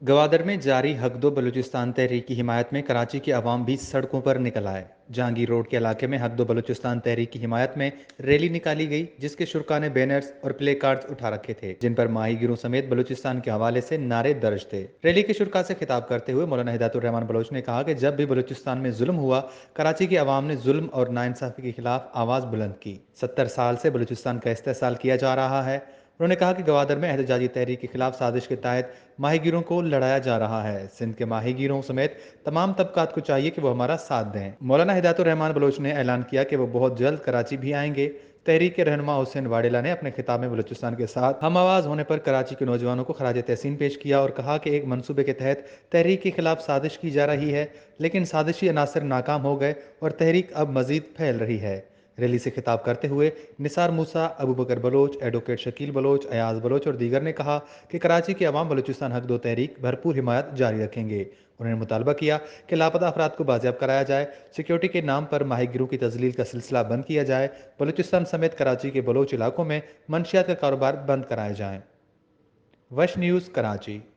गवादर में जारी हक दो बलूचिस्तान तहरीक की हिमायत में कराची की आवाम भी सड़कों पर निकल आए। जहांगीर रोड के इलाके में हक दो बलूचिस्तान तहरीक की हिमायत में रैली निकाली गई, जिसके शुरा ने बैनर्स और प्ले कार्ड्स उठा रखे थे, जिन पर माही गिरों समेत बलूचिस्तान के हवाले से नारे दर्ज थे। रैली के शुरा से खिताब करते हुए मौलाना हिदायतुर रहमान बलोच ने कहा कि जब भी बलूचिस्तान में जुल्म हुआ, कराची की आवाम ने जुल्म और नाइंसाफी के खिलाफ आवाज बुलंद की। 70 साल से बलूचिस्तान का इस्तेहसाल किया जा रहा है। उन्होंने कहा कि गवादर में एहतजाजी तहरीक के खिलाफ साजिश के तहत माहीगीरों को लड़ाया जा रहा है। सिंध के माहीगीरों समेत तमाम तबकात को चाहिए कि वो हमारा साथ दें। मौलाना हिदायतुर रहमान बलोच ने ऐलान किया कि वो बहुत जल्द कराची भी आएंगे। तहरीक के रहनुमा हुसैन वाडेला ने अपने खिताब में बलूचिस्तान के साथ हम आवाज होने पर कराची के नौजवानों को खराज तहसीन पेश किया और कहा कि एक मनसूबे के तहत तहरीक के खिलाफ साजिश की जा रही है, लेकिन साजिशी अनासर नाकाम हो गए और तहरीक अब मजीद फैल रही है। रैली से खिताब करते हुए निसार मूसा, अबू बकर बलोच, एडवोकेट शकील बलोच, अयाज बलोच और दीगर ने कहा कि कराची की अवाम बलूचिस्तान हक दो तहरीक भरपूर हिमायत जारी रखेंगे। उन्होंने मुतालबा किया कि लापता अफराद को बाजियाब कराया जाए, सिक्योरिटी के नाम पर माहीगिरों की तजलील का सिलसिला बंद किया जाए, बलूचिस्तान समेत कराची के बलोच इलाकों में मंशियात का कारोबार बंद कराए जाएँ। वश न्यूज़, कराची।